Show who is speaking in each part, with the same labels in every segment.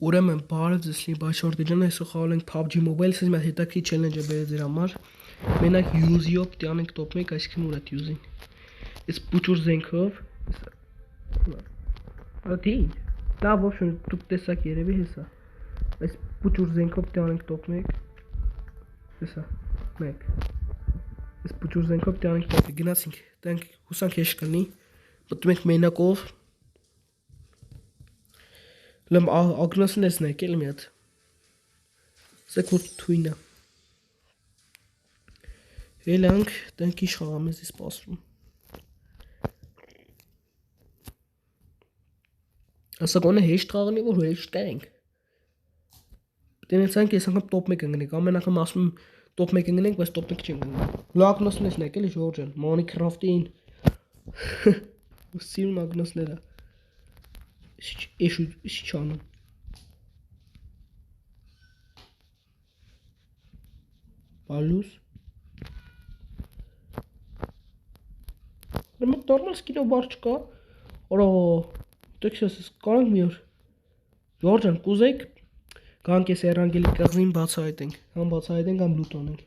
Speaker 1: Ուրեմն բարև ձեզ լինի բաչորդի ջան, այսօր խաղալ ենք PUBG Mobile, սա իմ հետաքրքիր challenge է բերել ձեր համար։ Մենակ յուզիով պիտի անենք top 1, այսինքն ուր է յուզին։ Այս փուճուր զենքով, ադի, լավ ոչն դուք տեսակ երևի հեսա։ Այս փուճուր զենքով պիտի անենք top 1։ Հեսա, 1։ Այս փուճուր զենքով պիտի անենք top 1, գնացինք, տենք հուսանք եշ կլինի։ Մտնում ենք մենակով։ Լեմ ագնասն ես նայք էլ մի հատ։ Սեքուր թույնա։ Ելանք, տենք իշխաղա մեզ է սպասվում։ Ասա կոնե հեշտ խաղնի, որ հեշտ կայենք։ Պտենեցանք ես անգամ top 1 ընգնենք, ամեն անգամ ասում top 1 ընգնենք, բայց top 1 չենք ընգնենք։ Լագնասն ես նայք էլի Ժորջան, Minecraft-ին։ Սիրում ագնասները։ Իշ չանում։ Բալուս։ Նմը նորմալ սկինով բար չկա։ Որա, տեքսես կանանք մի օր։ Ժորջան, կուզեիք կանք ես էրանգելի կղզին բացահայտենք, համ բացահայտենք, համ լուտ անենք։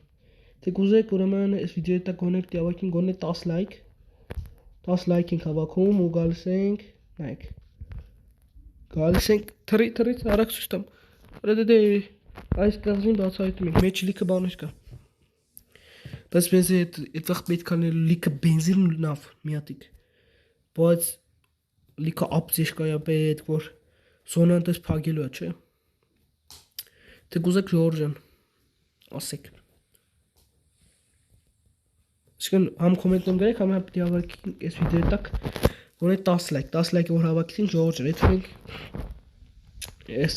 Speaker 1: Թե կուզեիք ուրեմն այս վիդեոյի տակ գոնե պիտի հավաքենք գոնե 10 լայք։ 10 լայք ենք հավաքում ու գալիս ենք, նայեք։ Գալիս ենք թրից արագ ցույց տամ։ Դե այս կղզին բացահայտում ենք, մեջ լիքը բաներ կա։ Բայց մեզ այդ վաղ պետք է լիքը բենզին նավ մի հատիկ։ Բայց լիքը ապծիշ կա պետք, որ զոնան տես փագելու է, չէ։ Թե կուզեք Ժորջան, ասեք։ Իսկն համ կոմենտում գրեք, համ պիտի հավաքենք այս վիդեոյի տակ գոնե 10 լայք, 10 լայքը որ հավաքեցին Ժորջան, այդ մենք այս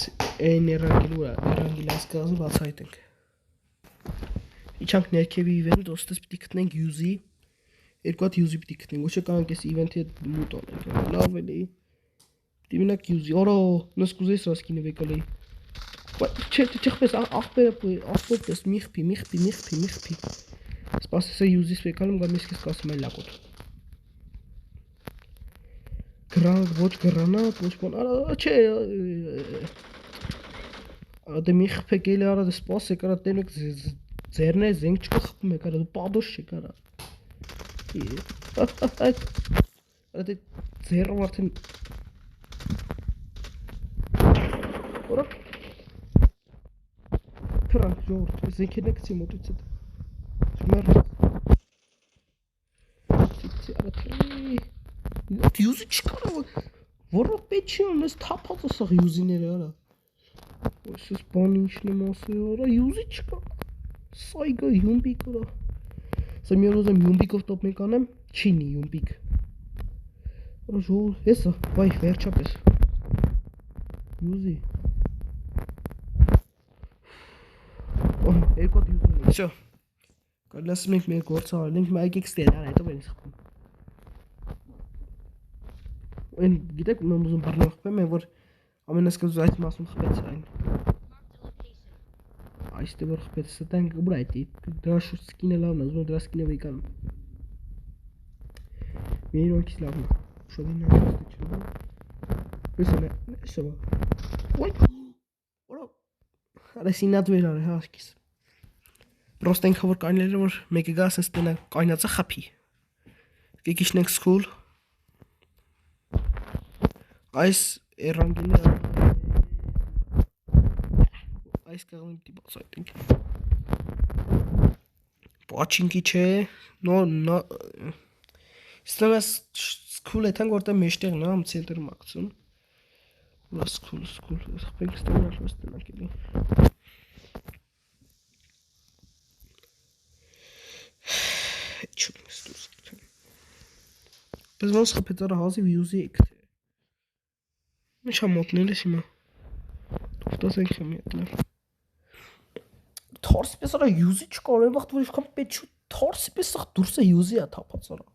Speaker 1: այն էրանգել այս կղզին բացահայտենք։ Իջանք ներքևի իվենտ, ոստես պիտի գտնենք յուզի, երկու հատ յուզի պիտի գտնենք, ոչ կանանք այս իվենթի հետ լուտ անենք, լավ էլի։ Պիտի մենակ յուզի, օրո, նս կուզեիս ռասկինը վեկալ էի։ Չէ, չխպես, ախպոպես, միխպի։ Սպասես է յուզիս վեկալում, գամ ես կես կասում է լակոտ։ Ոչ գրանատ, ոչ բան, արա, չէ, դե միխպ եք էլի արա, դե սպաս եք արա, տենեք ձերն է, զենք չկա խպում եք արա, դու պադոշ չեք արա։ Արա դե ձերով արդեն Որա Թրանք ժորդ, զենքեն է կցի մոտից էդ Շմերդ Սիքցի արա թրի Յուզի չկարա Որա պետ չի ունես թապած ասաղ յուզիները արա Ոյսս բան ինչն եմ ասի արա յուզի չկա Սայգա յումբիկ արա Սա մի օր ուզեմ յումբիկով տոպ մեկ անեմ Չինի յումբիկ Արա ժոր հեսա վայ վերջապես Յուզի Երկու հատ յուզին ենք, շո Կարել ասում ենք մեր գործը արել ենք, մեկ եք ստել արա, հետով են սխպում Այն գիտեք մեմ ուզում բռնով խպեմ են, որ ամենասկզուզ այդ մասում խպեց այն Այստե որ խպեց, ստանք ուր այդի, դրա շուտ սկինը լավն է, ուզում դրա սկինը վեյկալում Միայն օրքից լավն է, շովին այստե չլում Հեսան է, շովա Ոյ, որա Արա սինատ վեր արը, հա աշկիս Պրոստ ենքը որ կանիլերը որ մեկը գաս ես տնա կայնացը խապի Կեկիշն ենք սկուլ Այս էրանգելը Այս կաղլին պիտի բացայտենք Պաչինքի չէ Իսլամ ես սկուլ եթանք որտեղ մեջտեղն համ ցենտրում ակցում Ուրա սկուլ Խպենք ստանալ ես տնակ էլի Չում ես դուրս կտեմ Պես ոնց խպեց արա հազիվ յուզի եք թե Ինչ համոտնել ես հիմա Դուվտաս ենք խմի էտլար Թարսի պես արա յուզի չկար են վաղտ որ իշխան պետ չու Թարսի պես սաղ դուրս է յուզի է թապած արա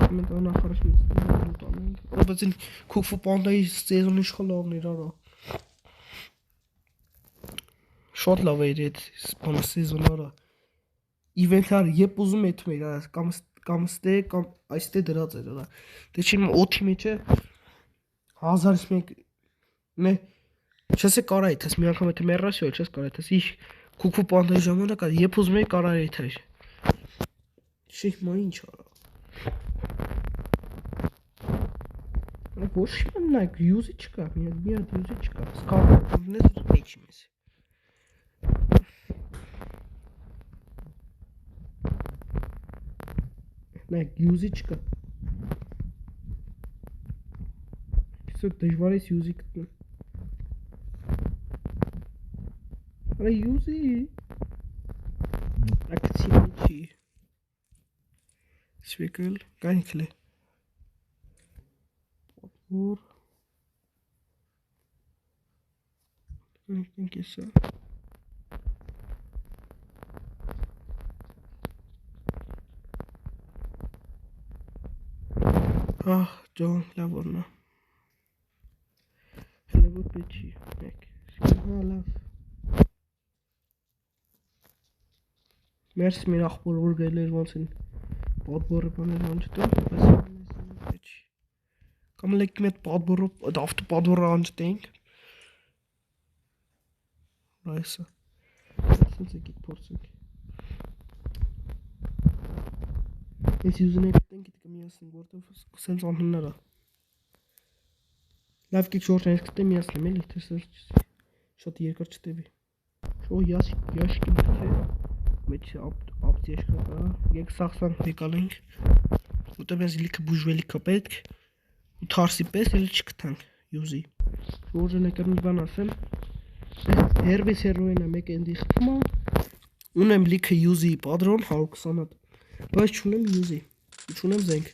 Speaker 1: Մենք անախարս մեծտին լուտ անենք Ա բայց են կուկվու պանդայի սեզոն իշխան լավն էր արա Շատ լավ էր այդ բանը սեզոն արա Իվենթար եբ ուզում էթում էր արա Կամ ստե կամ այստե դրած էր արա Դե չիմ օթի մեջ է 1000-ից մեկ նե չես կարա իթես մի անգամ եթե մեռասյո չես կարա իթես իշ քուքու պանդայի ժամանակ երբ ուզում եք կարա իթես շի մա ինչ արա ոչ նայք յուզի չկա մի հատ յուզի չկա սկալնես էջի մեզ նայք յուզի չկա Սա դժվար է յուզի գտնել Արա յուզի Ակցիի Սվեկել կանիքլ է Պատվոր Կանք է սա Ջոն լավորնա Հելը ոտ պեչի Մեկ Սկիվա լավ Մերս մեր աղբոր որ գայլ էր ոնց են պատբորը բաներ անջտել Կամ լեք մետ պատբորը դավթը պատբորը անջտենք Այսը Սենց եկիք փորձենք Ես յուզին եք տենք իտկը միասնենք որտև սենց անհննարա Լավ կիք շորտն ես կտեմ միասնեմ էլի Շատ երկար չտևի Շո յաշկին թե Մեջ ապց եշկա կա Եկ սաղսանք վեկալ ենք Ուտև ես լիքը բուժվելիքա պետք ու թարսի պես էլ չկտանք յուզի Շորժը նեկար մի բան ասեմ Հերվիս հերոյնը մեկ էնդի խպմա Ունեմ լիքը յուզի պատրոն 120 հատ Բայց չունեմ յուզի Չունեմ զենք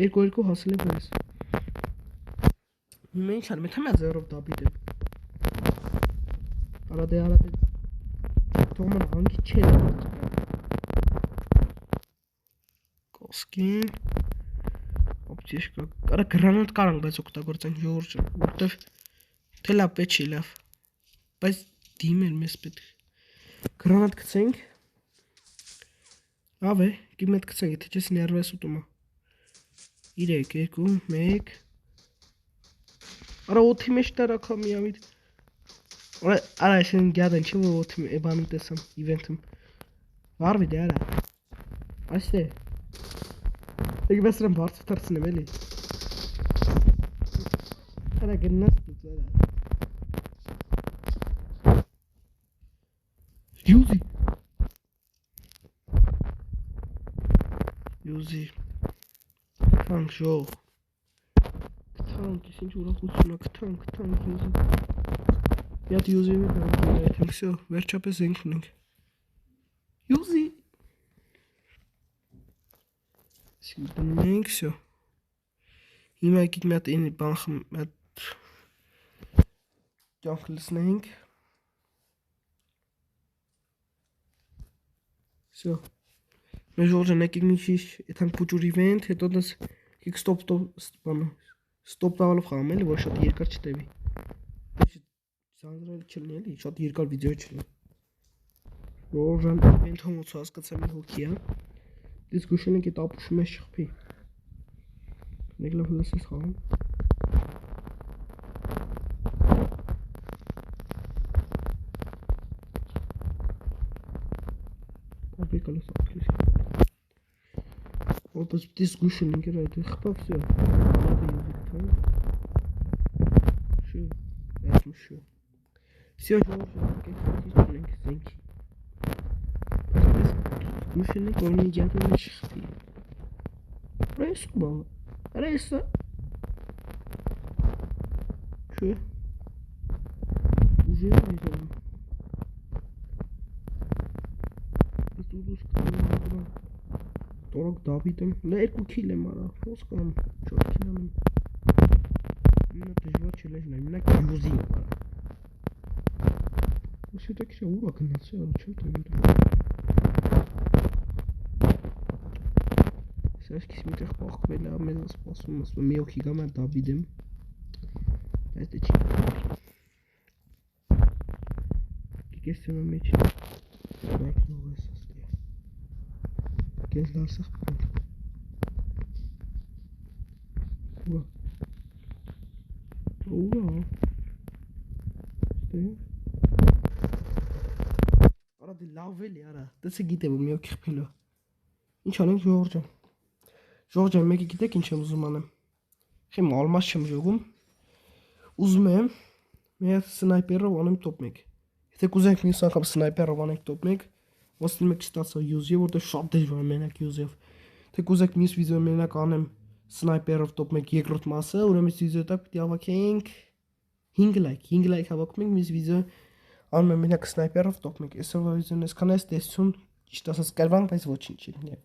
Speaker 1: Երկու հասել եմ ես Հիմա ինչ արմ եմ ձերով դաբիտ եմ Արադե Թողման հանգի չեր Կոսկին Ապտիշկա Արա գրանատ կարանք բայց օգտագործենք ժողորջը Որտև թե լավ պետք չի լավ Բայց դիմեր մեզ պետք Գրանատ գցենք Լավ է Կիմ էտ գցենք եթե չես ներվես ուտումա 3, 2, 1 Արա օթի մեջ տարակա միամիտ Արա այսեն գյադեն չի որ օթի բանում տեսամ իվենթում Վարվի դե արա Այստ է Եկ բեսրեմ բարձվ թարցնեմ էլի Արա գնաց դուց արա Յուզի Յուզի Կտանք ժող Կտանք ես ինչ ուրախությունա կտանք յուզի Միատ յուզի մի բանք այդենք սյո վերջապես ենք ունենք Յուզի Սիդնում ենք սյո Հիմա եկիք միատ ինի բանխ միատ Կյանք լսնենք Սյո Մեր ժողջան եկիք մի շիշ Եթանք պուճուր իվենթ հետո դες Եկիք ստոպ տավալով խաղամ էլի որ շատ երկար չտևի Սանձրել չլնի էլի շատ երկար վիդեո չլնի Ժողջան իվենթ հոմոց հասկացա մի հոգի Դիսկուշեն ենք էտ ապուշում ես շղպի Մեկ լավ լսես խաղամ Ապեկալ ես ապկլուս Ոտս դիսկուշեն ենք էր այդ խպավ սյո Շու Այդմ շու Սյո ժողջան կեքսիչ ենք զենքի Դիսկուշեն ենք որ մի գյատում ես շղպի Ռեյս ու բաղը Ռեյսը Շու Ուժեր այդում Դուդուս կտնում Տորոք դավիտ եմ Երկու քիլ եմ արա Ոսկ ամ 4 քիլ եմ Մինա դժվար չել էժն եմ Մինակ յուզի եմ արա Ոսի տեք շա ուրա գնացի արա չեմ տայմում Սաշ կիս մի տեղ պաղկվել է ամեն ասպասում ասում մի օքի գամ է դավիդ եմ Բայց դե չի Կես թեմը մեջ Բայք նող ես աստ է Կես լարսախ պրել Ուա Ուա։ Դե։ Արա դի լավ էլի, արա։ Դեսը գիտեմ ու մի օքի խփելու։ Ինչ անենք Ժորժ ջան։ Ժորժ ջան, մեկը գիտեք ինչ եմ ուզում անեմ։ Խիմ ալմաս չեմ ժողում։ Ուզում եմ մի հատ սնայպերով անեմ top 1։ Եթե կուզենք մյուս անգամ սնայպերով անենք top 1, ոստի մեկ չստացա յուզի, որտեղ շատ դժվար է մենակ յուզով։ Թե կուզեք մյուս վիդեո մենակ անեմ սնայպերով top 1 երկրորդ մասը, ուրեմն այս վիդեոյի տակ պիտի հավաքենք 5 լայք հավաքում ենք մյուս վիդեո անում եմ մենակ սնայպերով top 1։ Այսօրվա վիդեոն այսքան է, տեսություն, ճիշտ ասած կրվանք, բայց ոչինչ չի լինի։